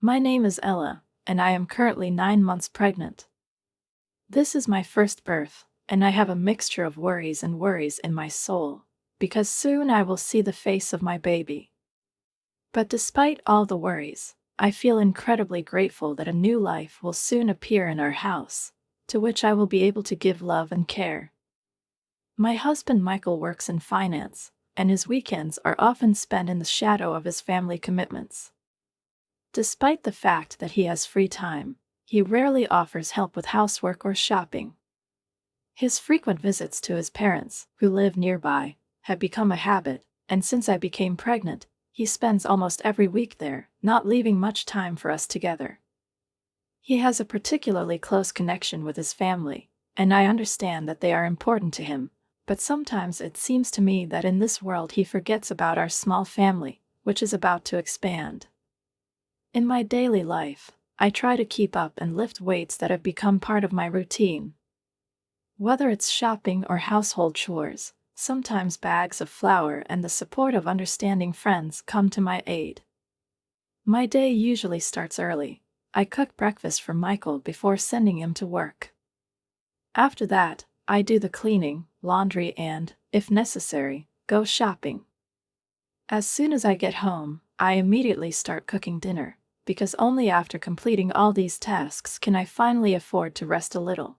My name is Ella, and I am currently 9 months pregnant. This is my first birth, and I have a mixture of worries and worries in my soul, because soon I will see the face of my baby. But despite all the worries, I feel incredibly grateful that a new life will soon appear in our house, to which I will be able to give love and care. My husband Michael works in finance, and his weekends are often spent in the shadow of his family commitments. Despite the fact that he has free time, he rarely offers help with housework or shopping. His frequent visits to his parents, who live nearby, have become a habit, and since I became pregnant, he spends almost every week there, not leaving much time for us together. He has a particularly close connection with his family, and I understand that they are important to him, but sometimes it seems to me that in this world he forgets about our small family, which is about to expand. In my daily life, I try to keep up and lift weights that have become part of my routine. Whether it's shopping or household chores, sometimes bags of flour and the support of understanding friends come to my aid. My day usually starts early. I cook breakfast for Michael before sending him to work. After that, I do the cleaning, laundry and, if necessary, go shopping. As soon as I get home, I immediately start cooking dinner, because only after completing all these tasks can I finally afford to rest a little.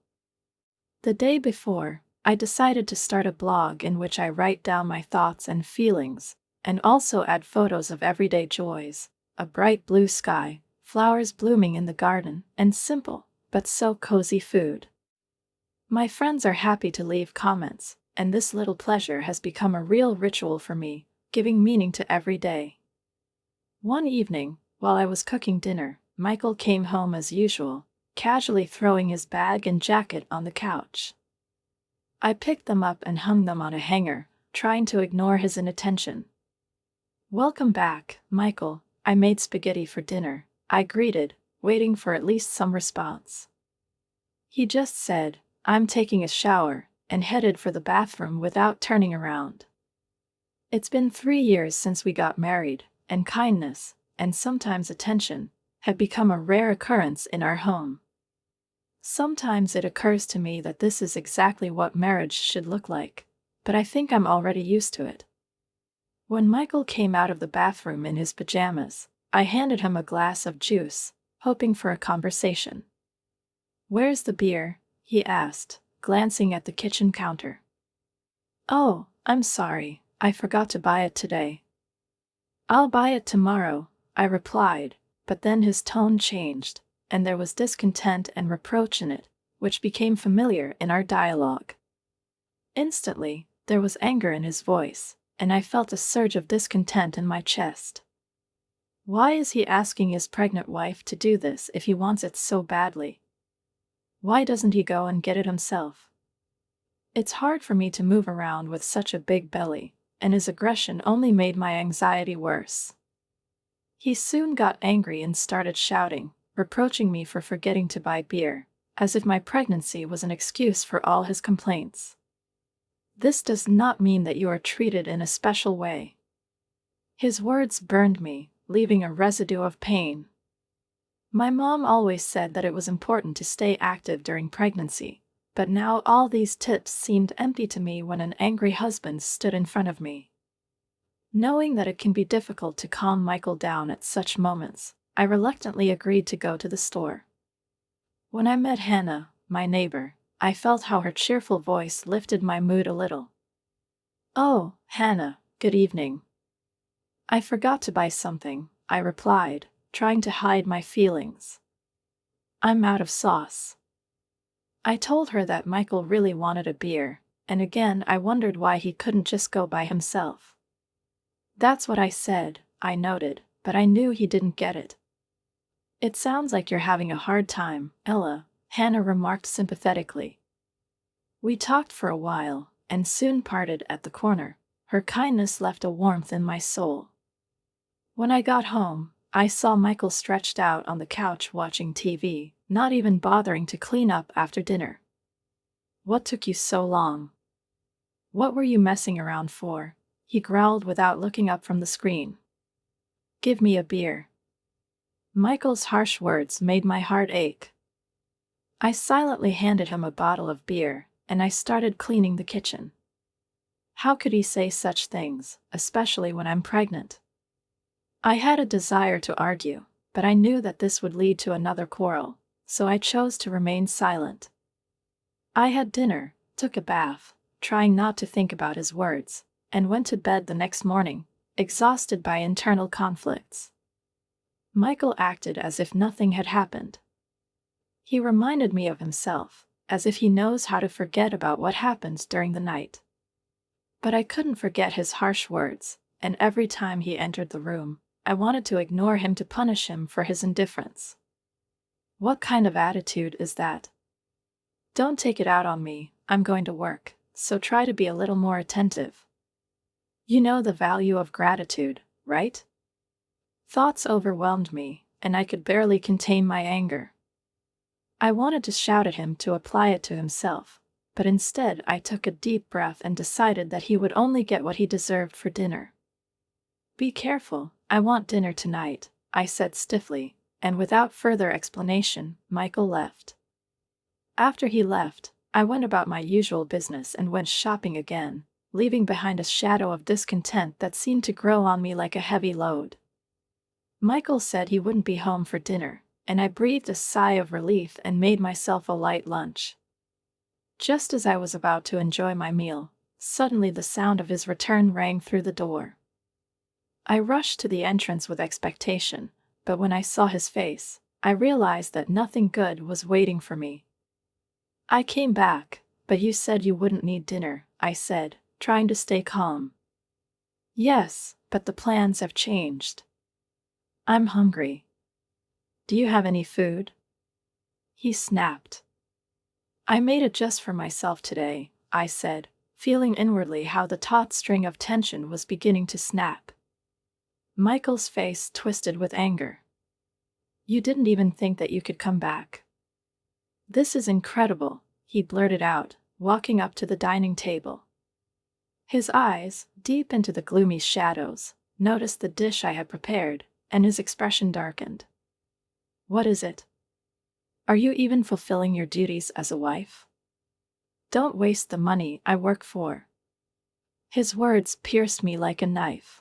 The day before, I decided to start a blog in which I write down my thoughts and feelings, and also add photos of everyday joys, a bright blue sky, flowers blooming in the garden, and simple, but so cozy food. My friends are happy to leave comments, and this little pleasure has become a real ritual for me, giving meaning to every day. One evening, while I was cooking dinner, Michael came home as usual, casually throwing his bag and jacket on the couch. I picked them up and hung them on a hanger, trying to ignore his inattention. "Welcome back, Michael. I made spaghetti for dinner," I greeted, waiting for at least some response. He just said, "I'm taking a shower," and headed for the bathroom without turning around. It's been 3 years since we got married, and kindness, and sometimes attention, have become a rare occurrence in our home. Sometimes it occurs to me that this is exactly what marriage should look like, but I think I'm already used to it. When Michael came out of the bathroom in his pajamas, I handed him a glass of juice, hoping for a conversation. "Where's the beer?" he asked, glancing at the kitchen counter. "Oh, I'm sorry, I forgot to buy it today." "I'll buy it tomorrow," I replied, but then his tone changed, and there was discontent and reproach in it, which became familiar in our dialogue. Instantly, there was anger in his voice, and I felt a surge of discontent in my chest. Why is he asking his pregnant wife to do this if he wants it so badly? Why doesn't he go and get it himself? It's hard for me to move around with such a big belly, and his aggression only made my anxiety worse. He soon got angry and started shouting, reproaching me for forgetting to buy beer, as if my pregnancy was an excuse for all his complaints. "This does not mean that you are treated in a special way." His words burned me, leaving a residue of pain. My mom always said that it was important to stay active during pregnancy, but now all these tips seemed empty to me when an angry husband stood in front of me. Knowing that it can be difficult to calm Michael down at such moments, I reluctantly agreed to go to the store. When I met Hannah, my neighbor, I felt how her cheerful voice lifted my mood a little. "Oh, Hannah, good evening." "I forgot to buy something," I replied, trying to hide my feelings. "I'm out of sauce." I told her that Michael really wanted a beer, and again I wondered why he couldn't just go by himself. "That's what I said," I noted, but I knew he didn't get it. "It sounds like you're having a hard time, Ella," Hannah remarked sympathetically. We talked for a while, and soon parted at the corner. Her kindness left a warmth in my soul. When I got home, I saw Michael stretched out on the couch watching TV, not even bothering to clean up after dinner. "What took you so long? What were you messing around for?" he growled without looking up from the screen. "Give me a beer." Michael's harsh words made my heart ache. I silently handed him a bottle of beer, and I started cleaning the kitchen. How could he say such things, especially when I'm pregnant? I had a desire to argue, but I knew that this would lead to another quarrel, so I chose to remain silent. I had dinner, took a bath, trying not to think about his words, and went to bed the next morning, exhausted by internal conflicts. Michael acted as if nothing had happened. He reminded me of himself, as if he knows how to forget about what happened during the night. But I couldn't forget his harsh words, and every time he entered the room, I wanted to ignore him to punish him for his indifference. What kind of attitude is that? Don't take it out on me, I'm going to work, so try to be a little more attentive. You know the value of gratitude, right? Thoughts overwhelmed me, and I could barely contain my anger. I wanted to shout at him to apply it to himself, but instead I took a deep breath and decided that he would only get what he deserved for dinner. Be careful, I want dinner tonight, I said stiffly, and without further explanation, Michael left. After he left, I went about my usual business and went shopping again, leaving behind a shadow of discontent that seemed to grow on me like a heavy load. Michael said he wouldn't be home for dinner, and I breathed a sigh of relief and made myself a light lunch. Just as I was about to enjoy my meal, suddenly the sound of his return rang through the door. I rushed to the entrance with expectation, but when I saw his face, I realized that nothing good was waiting for me. I came back, but you said you wouldn't need dinner, I said, trying to stay calm. Yes, but the plans have changed. I'm hungry. Do you have any food? He snapped. I made it just for myself today, I said, feeling inwardly how the taut string of tension was beginning to snap. Michael's face twisted with anger. You didn't even think that you could come back. This is incredible, he blurted out, walking up to the dining table. His eyes, deep into the gloomy shadows, noticed the dish I had prepared, and his expression darkened. What is it? Are you even fulfilling your duties as a wife? Don't waste the money I work for. His words pierced me like a knife.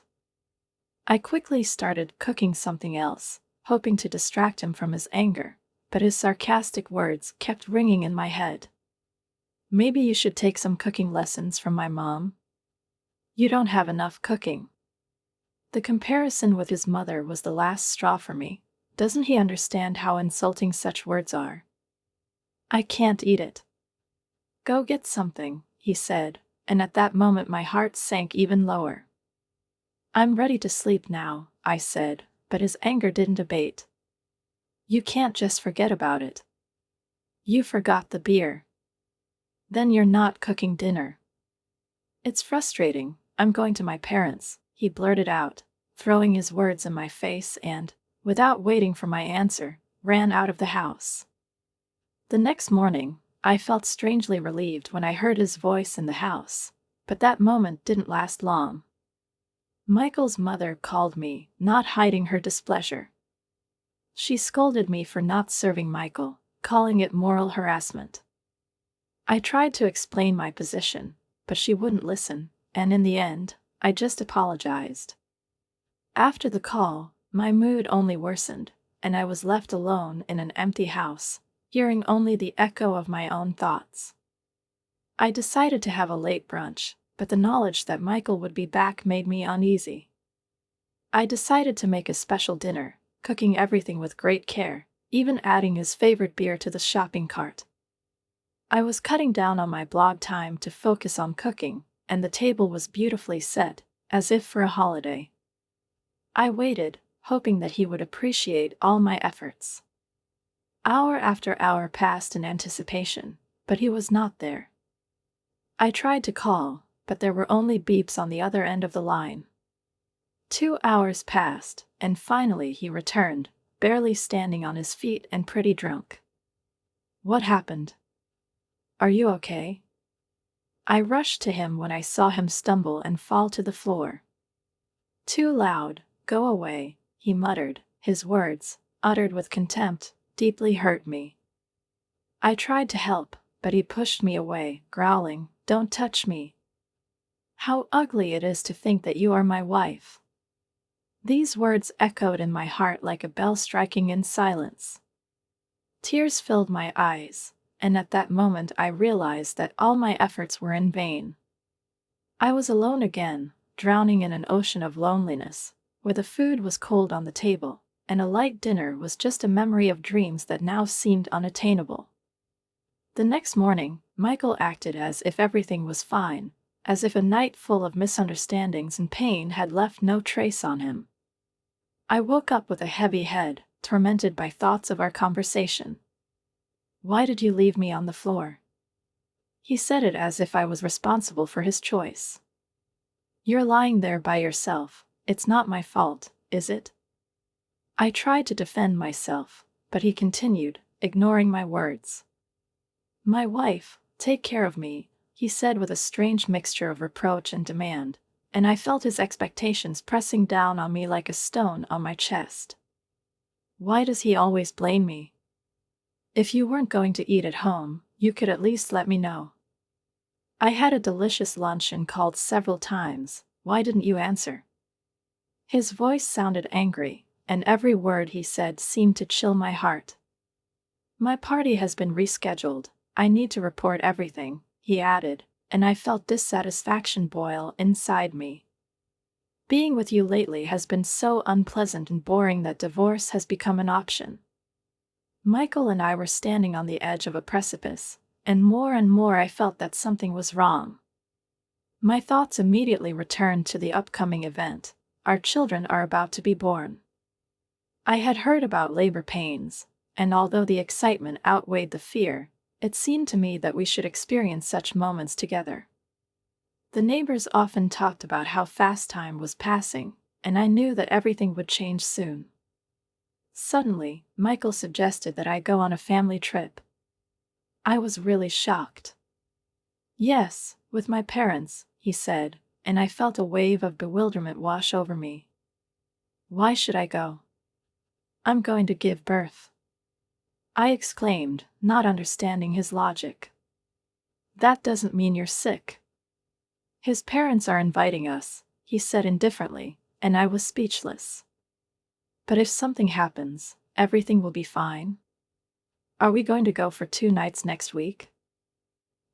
I quickly started cooking something else, hoping to distract him from his anger, but his sarcastic words kept ringing in my head. Maybe you should take some cooking lessons from my mom. You don't have enough cooking. The comparison with his mother was the last straw for me. Doesn't he understand how insulting such words are? I can't eat it. Go get something, he said, and at that moment my heart sank even lower. I'm ready to sleep now, I said, but his anger didn't abate. You can't just forget about it. You forgot the beer. Then you're not cooking dinner. It's frustrating, I'm going to my parents', he blurted out, throwing his words in my face and, without waiting for my answer, ran out of the house. The next morning, I felt strangely relieved when I heard his voice in the house, but that moment didn't last long. Michael's mother called me, not hiding her displeasure. She scolded me for not serving Michael, calling it moral harassment. I tried to explain my position, but she wouldn't listen, and in the end, I just apologized. After the call, my mood only worsened, and I was left alone in an empty house, hearing only the echo of my own thoughts. I decided to have a late brunch, but the knowledge that Michael would be back made me uneasy. I decided to make a special dinner, cooking everything with great care, even adding his favorite beer to the shopping cart. I was cutting down on my blog time to focus on cooking, and the table was beautifully set, as if for a holiday. I waited, hoping that he would appreciate all my efforts. Hour after hour passed in anticipation, but he was not there. I tried to call, but there were only beeps on the other end of the line. 2 hours passed, and finally he returned, barely standing on his feet and pretty drunk. What happened? Are you okay? I rushed to him when I saw him stumble and fall to the floor. Too loud, go away, he muttered, his words, uttered with contempt, deeply hurt me. I tried to help, but he pushed me away, growling, "Don't touch me. How ugly it is to think that you are my wife." These words echoed in my heart like a bell striking in silence. Tears filled my eyes, and at that moment I realized that all my efforts were in vain. I was alone again, drowning in an ocean of loneliness, where the food was cold on the table, and a light dinner was just a memory of dreams that now seemed unattainable. The next morning, Michael acted as if everything was fine, as if a night full of misunderstandings and pain had left no trace on him. I woke up with a heavy head, tormented by thoughts of our conversation. "Why did you leave me on the floor?" He said it as if I was responsible for his choice. "You're lying there by yourself. It's not my fault, is it?" I tried to defend myself, but he continued, ignoring my words. "My wife, take care of me," he said with a strange mixture of reproach and demand, and I felt his expectations pressing down on me like a stone on my chest. Why does he always blame me? If you weren't going to eat at home, you could at least let me know. I had a delicious lunch and called several times. Why didn't you answer? His voice sounded angry, and every word he said seemed to chill my heart. "My party has been rescheduled. I need to report everything," he added, and I felt dissatisfaction boil inside me. "Being with you lately has been so unpleasant and boring that divorce has become an option." Michael and I were standing on the edge of a precipice, and more I felt that something was wrong. My thoughts immediately returned to the upcoming event. Our children are about to be born. I had heard about labor pains, and although the excitement outweighed the fear, it seemed to me that we should experience such moments together. The neighbors often talked about how fast time was passing, and I knew that everything would change soon. Suddenly, Michael suggested that I go on a family trip. I was really shocked. "Yes, with my parents," he said, and I felt a wave of bewilderment wash over me. "Why should I go?" "I'm going to give birth," I exclaimed, not understanding his logic. "That doesn't mean you're sick." "His parents are inviting us," he said indifferently, and I was speechless. "But if something happens, everything will be fine? Are we going to go for 2 nights next week?"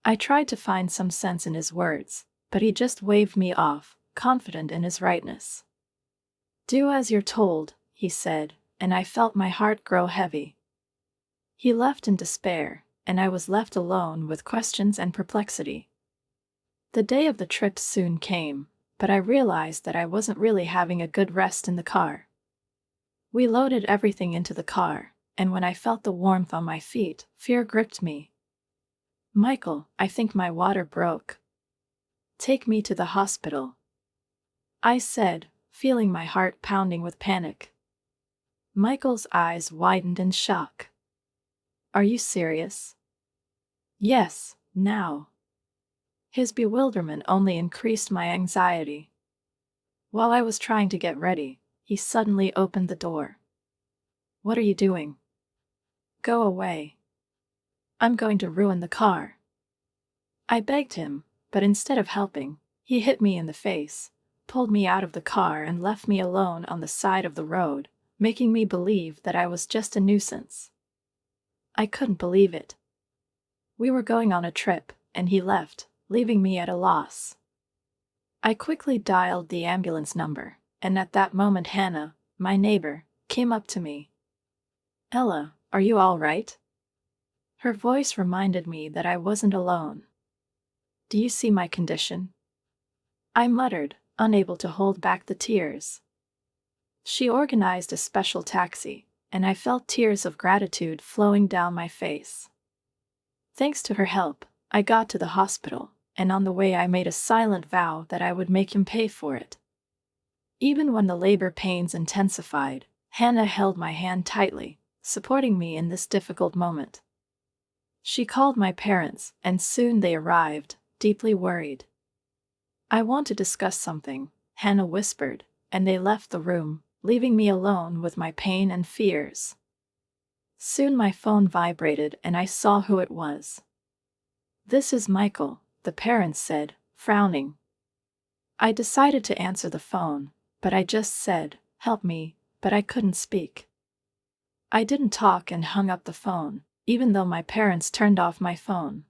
I tried to find some sense in his words, but he just waved me off, confident in his rightness. "Do as you're told," he said, and I felt my heart grow heavy. He left in despair, and I was left alone with questions and perplexity. The day of the trip soon came, but I realized that I wasn't really having a good rest in the car. We loaded everything into the car, and when I felt the warmth on my feet, fear gripped me. "Michael, I think my water broke. Take me to the hospital," I said, feeling my heart pounding with panic. Michael's eyes widened in shock. "Are you serious?" "Yes, now." His bewilderment only increased my anxiety. While I was trying to get ready, he suddenly opened the door. "What are you doing?" "Go away. I'm going to ruin the car." I begged him, but instead of helping, he hit me in the face, pulled me out of the car and left me alone on the side of the road, making me believe that I was just a nuisance. I couldn't believe it. We were going on a trip, and he left, leaving me at a loss. I quickly dialed the ambulance number, and at that moment Hannah, my neighbor, came up to me. "Ella, are you all right?" Her voice reminded me that I wasn't alone. "Do you see my condition?" I muttered, unable to hold back the tears. She organized a special taxi, and I felt tears of gratitude flowing down my face. Thanks to her help, I got to the hospital, and on the way I made a silent vow that I would make him pay for it. Even when the labor pains intensified, Hannah held my hand tightly, supporting me in this difficult moment. She called my parents, and soon they arrived, deeply worried. "I want to discuss something," Hannah whispered, and they left the room, leaving me alone with my pain and fears. Soon my phone vibrated and I saw who it was. "This is Michael," the parents said, frowning. I decided to answer the phone, but I just said, "Help me," but I couldn't speak. I didn't talk and hung up the phone, even though my parents turned off my phone.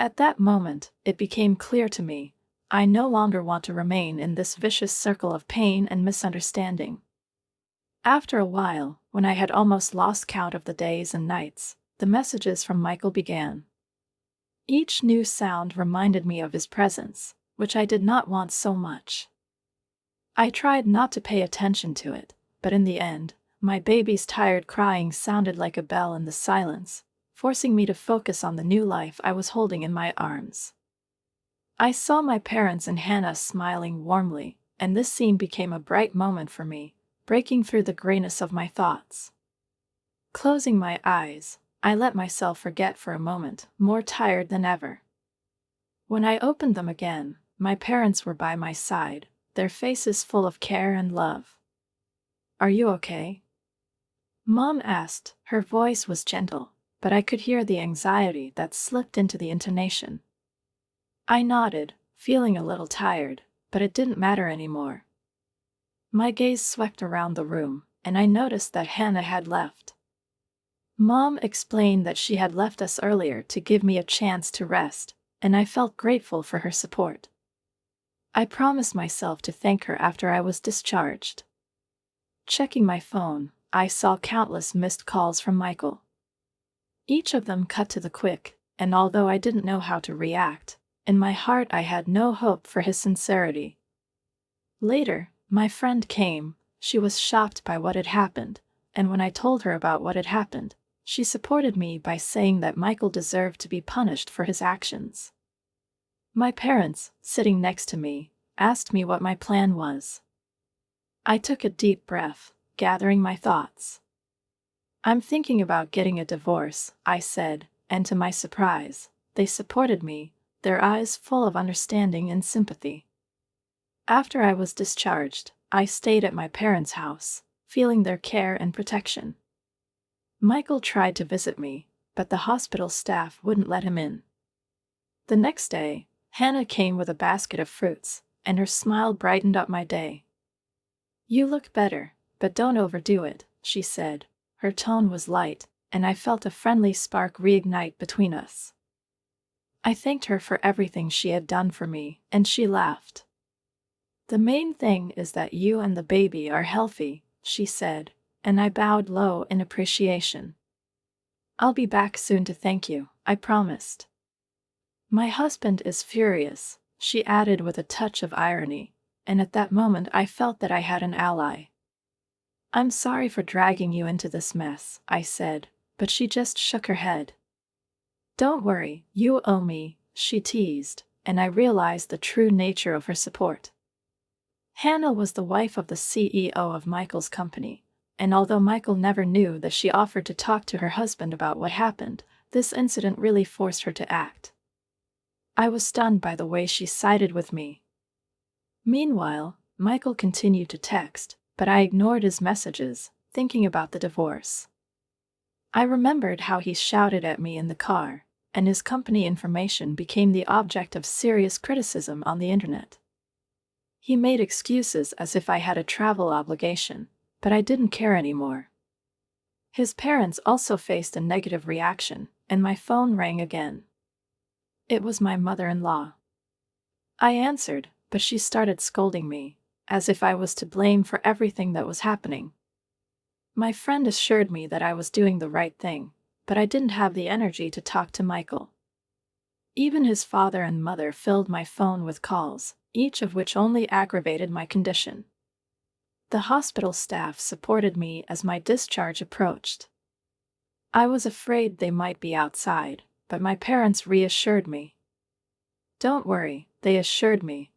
At that moment, it became clear to me, I no longer want to remain in this vicious circle of pain and misunderstanding. After a while, when I had almost lost count of the days and nights, the messages from Michael began. Each new sound reminded me of his presence, which I did not want so much. I tried not to pay attention to it, but in the end, my baby's tired crying sounded like a bell in the silence, forcing me to focus on the new life I was holding in my arms. I saw my parents and Hannah smiling warmly, and this scene became a bright moment for me, breaking through the grayness of my thoughts. Closing my eyes, I let myself forget for a moment, more tired than ever. When I opened them again, my parents were by my side, their faces full of care and love. "Are you okay?" Mom asked. Her voice was gentle, but I could hear the anxiety that slipped into the intonation. I nodded, feeling a little tired, but it didn't matter anymore. My gaze swept around the room, and I noticed that Hannah had left. Mom explained that she had left us earlier to give me a chance to rest, and I felt grateful for her support. I promised myself to thank her after I was discharged. Checking my phone, I saw countless missed calls from Michael. Each of them cut to the quick, and although I didn't know how to react, in my heart I had no hope for his sincerity. Later, my friend came. She was shocked by what had happened, and when I told her about what had happened, she supported me by saying that Michael deserved to be punished for his actions. My parents, sitting next to me, asked me what my plan was. I took a deep breath, gathering my thoughts. "I'm thinking about getting a divorce," I said, and to my surprise, they supported me, their eyes full of understanding and sympathy. After I was discharged, I stayed at my parents' house, feeling their care and protection. Michael tried to visit me, but the hospital staff wouldn't let him in. The next day, Hannah came with a basket of fruits, and her smile brightened up my day. "You look better, but don't overdo it," she said. Her tone was light, and I felt a friendly spark reignite between us. I thanked her for everything she had done for me, and she laughed. "The main thing is that you and the baby are healthy," she said, and I bowed low in appreciation. "I'll be back soon to thank you," I promised. "My husband is furious," she added with a touch of irony, and at that moment I felt that I had an ally. "I'm sorry for dragging you into this mess," I said, but she just shook her head. "Don't worry, you owe me," she teased, and I realized the true nature of her support. Hannah was the wife of the CEO of Michael's company, and although Michael never knew that she offered to talk to her husband about what happened, this incident really forced her to act. I was stunned by the way she sided with me. Meanwhile, Michael continued to text, but I ignored his messages, thinking about the divorce. I remembered how he shouted at me in the car, and his company information became the object of serious criticism on the internet. He made excuses as if I had a travel obligation, but I didn't care anymore. His parents also faced a negative reaction, and my phone rang again. It was my mother-in-law. I answered, but she started scolding me, as if I was to blame for everything that was happening. My friend assured me that I was doing the right thing, but I didn't have the energy to talk to Michael. Even his father and mother filled my phone with calls, each of which only aggravated my condition. The hospital staff supported me as my discharge approached. I was afraid they might be outside, but my parents reassured me. "Don't worry," they assured me.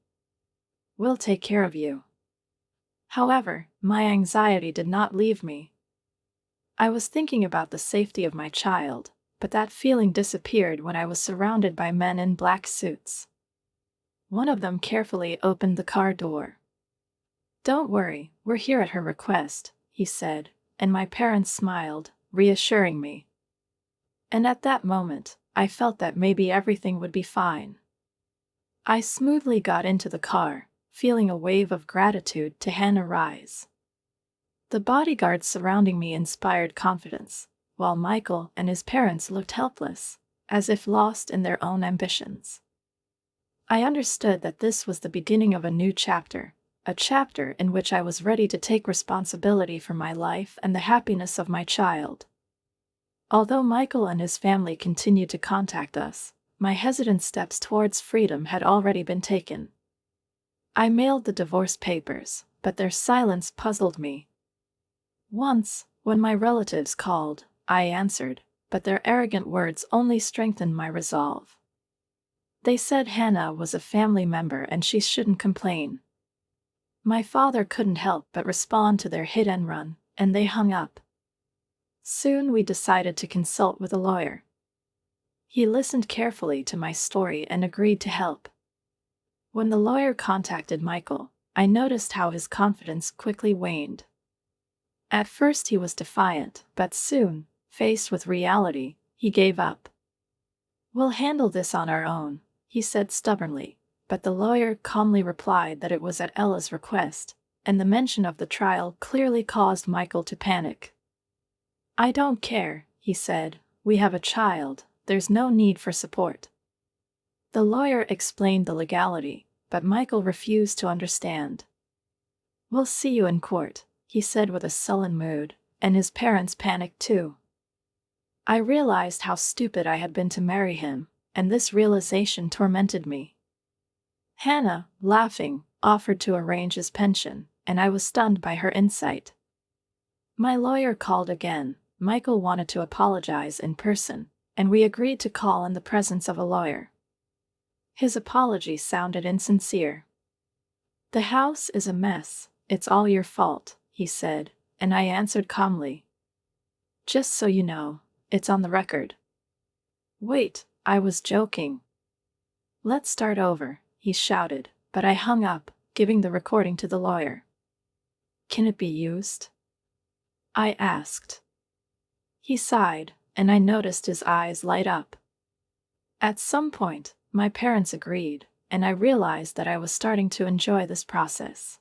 "We'll take care of you." However, my anxiety did not leave me. I was thinking about the safety of my child, but that feeling disappeared when I was surrounded by men in black suits. One of them carefully opened the car door. "Don't worry, we're here at her request," he said, and my parents smiled, reassuring me. And at that moment, I felt that maybe everything would be fine. I smoothly got into the car, feeling a wave of gratitude to Hannah rise. The bodyguards surrounding me inspired confidence, while Michael and his parents looked helpless, as if lost in their own ambitions. I understood that this was the beginning of a new chapter, a chapter in which I was ready to take responsibility for my life and the happiness of my child. Although Michael and his family continued to contact us, my hesitant steps towards freedom had already been taken. I mailed the divorce papers, but their silence puzzled me. Once, when my relatives called, I answered, but their arrogant words only strengthened my resolve. They said Hannah was a family member and she shouldn't complain. My father couldn't help but respond to their hit and run, and they hung up. Soon we decided to consult with a lawyer. He listened carefully to my story and agreed to help. When the lawyer contacted Michael, I noticed how his confidence quickly waned. At first he was defiant, but soon, faced with reality, he gave up. "We'll handle this on our own," he said stubbornly, but the lawyer calmly replied that it was at Ella's request, and the mention of the trial clearly caused Michael to panic. "I don't care," he said, "we have a child, there's no need for support." The lawyer explained the legality, but Michael refused to understand. "We'll see you in court," he said with a sullen mood, and his parents panicked too. I realized how stupid I had been to marry him, and this realization tormented me. Hannah, laughing, offered to arrange his pension, and I was stunned by her insight. My lawyer called again. Michael wanted to apologize in person, and we agreed to call in the presence of a lawyer. His apology sounded insincere. "The house is a mess, it's all your fault," he said, and I answered calmly, "Just so you know, it's on the record." "Wait, I was joking." "Let's start over," he shouted, but I hung up, giving the recording to the lawyer. "Can it be used?" I asked. He sighed, and I noticed his eyes light up. At some point, my parents agreed, and I realized that I was starting to enjoy this process.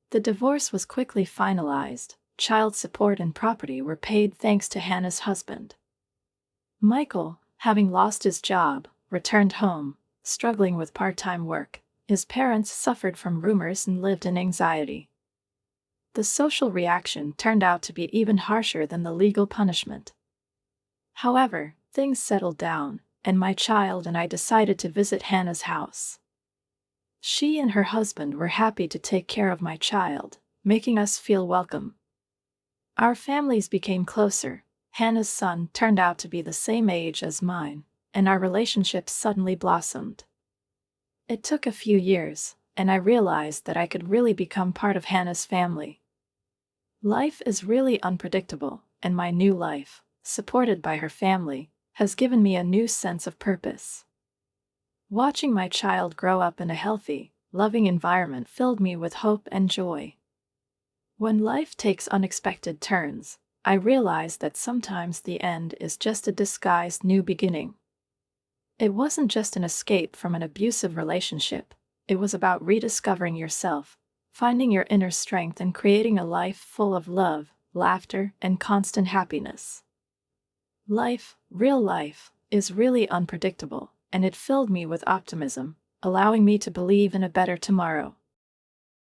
The divorce was quickly finalized. Child support and property were paid thanks to Hannah's husband. Michael, having lost his job, returned home, struggling with part-time work. His parents suffered from rumors and lived in anxiety. The social reaction turned out to be even harsher than the legal punishment. However, things settled down, and my child and I decided to visit Hannah's house. She and her husband were happy to take care of my child, making us feel welcome. Our families became closer. Hannah's son turned out to be the same age as mine, and our relationship suddenly blossomed. It took a few years, and I realized that I could really become part of Hannah's family. Life is really unpredictable, and my new life, supported by her family, has given me a new sense of purpose. Watching my child grow up in a healthy, loving environment filled me with hope and joy. When life takes unexpected turns, I realize that sometimes the end is just a disguised new beginning. It wasn't just an escape from an abusive relationship, it was about rediscovering yourself, finding your inner strength and creating a life full of love, laughter, and constant happiness. Life, real life, is really unpredictable, and it filled me with optimism, allowing me to believe in a better tomorrow.